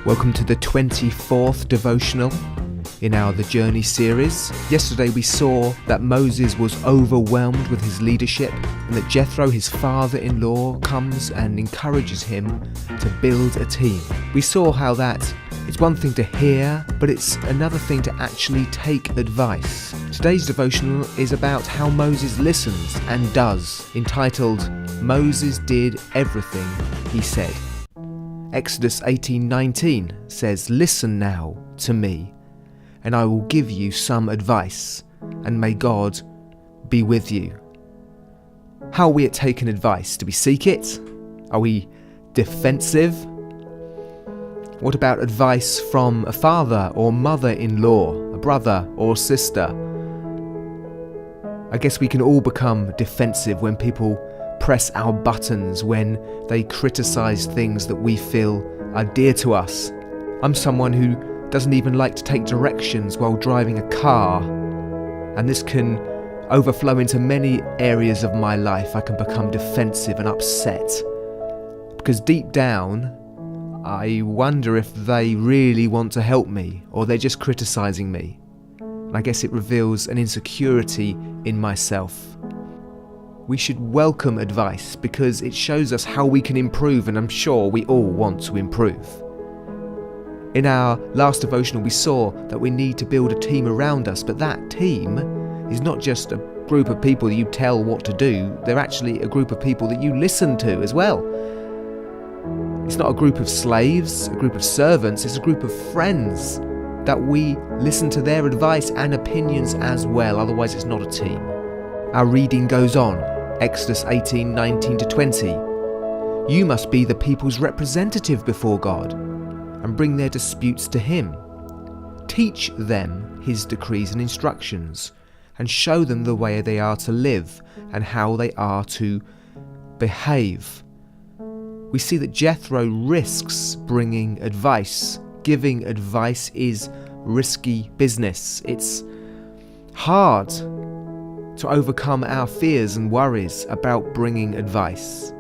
Welcome to the 24th devotional in our The Journey series. Yesterday we saw that Moses was overwhelmed with his leadership and that Jethro, his father-in-law, comes and encourages him to build a team. We saw how that it's one thing to hear, but it's another thing to actually take advice. Today's devotional is about how Moses listens and does, entitled, Moses Did Everything He Said. Exodus 18:19 says, "Listen now to me, and I will give you some advice, and may God be with you." How are we at taking advice? Do we seek it? Are we defensive? What about advice from a father or mother-in-law, a brother or sister? I guess we can all become defensive when people press our buttons, when they criticize things that we feel are dear to us. I'm someone who doesn't even like to take directions while driving a car, and this can overflow into many areas of my life. I can become defensive and upset because deep down I wonder if they really want to help me or they're just criticizing me. And I guess it reveals an insecurity in myself. We should welcome advice because it shows us how we can improve, and I'm sure we all want to improve. In our last devotional, we saw that we need to build a team around us, but that team is not just a group of people that you tell what to do, they're actually a group of people that you listen to as well. It's not a group of slaves, a group of servants, it's a group of friends that we listen to their advice and opinions as well, otherwise it's not a team. Our reading goes on, Exodus 18:19-20. You must be the people's representative before God and bring their disputes to Him. Teach them His decrees and instructions and show them the way they are to live and how they are to behave. We see that Jethro risks bringing advice. Giving advice is risky business. It's hard to overcome our fears and worries about bringing advice.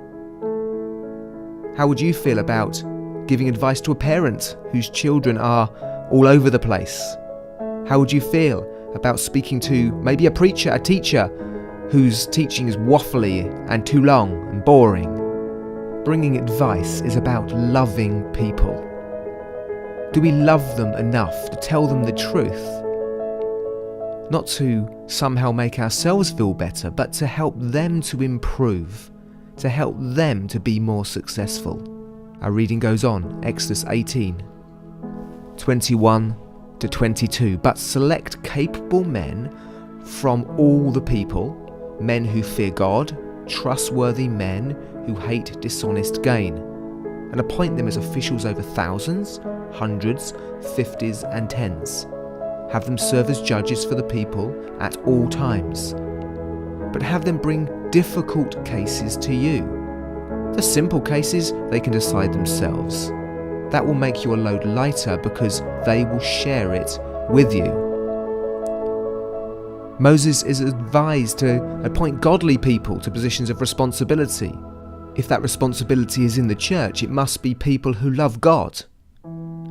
How would you feel about giving advice to a parent whose children are all over the place? How would you feel about speaking to maybe a preacher, a teacher whose teaching is waffly and too long and boring? Bringing advice is about loving people. Do we love them enough to tell them the truth? Not to somehow make ourselves feel better, but to help them to improve, to help them to be more successful. Our reading goes on, Exodus 18:21-22. But select capable men from all the people, men who fear God, trustworthy men who hate dishonest gain, and appoint them as officials over thousands, hundreds, fifties, and tens. Have them serve as judges for the people at all times. But have them bring difficult cases to you. The simple cases they can decide themselves. That will make your load lighter because they will share it with you. Moses is advised to appoint godly people to positions of responsibility. If that responsibility is in the church, it must be people who love God,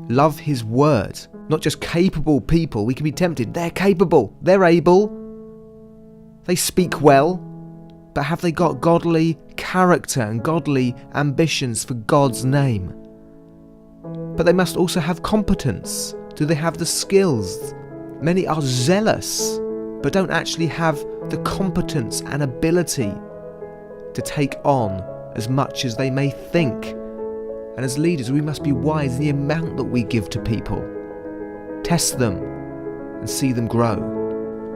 love His word, not just capable people. We can be tempted. They're capable, they're able, they speak well, but have they got godly character and godly ambitions for God's name? But they must also have competence. Do they have the skills? Many are zealous, but don't actually have the competence and ability to take on as much as they may think. And as leaders, we must be wise in the amount that we give to people. Test them and see them grow.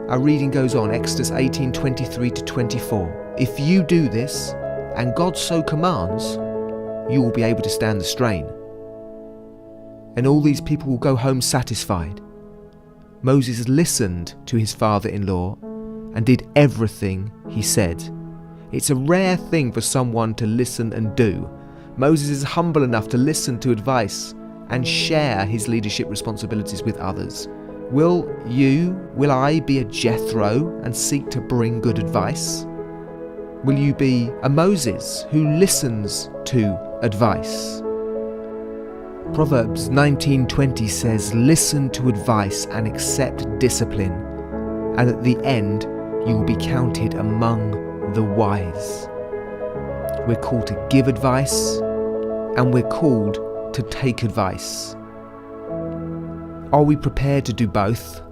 Our reading goes on, Exodus 18:23-24. If you do this, and God so commands, you will be able to stand the strain. And all these people will go home satisfied. Moses listened to his father-in-law and did everything he said. It's a rare thing for someone to listen and do. Moses is humble enough to listen to advice and share his leadership responsibilities with others. Will I be a Jethro and seek to bring good advice? Will you be a Moses who listens to advice? Proverbs 19:20 says, "Listen to advice and accept discipline, and at the end you will be counted among the wise." We're called to give advice, and we're called to take advice. Are we prepared to do both?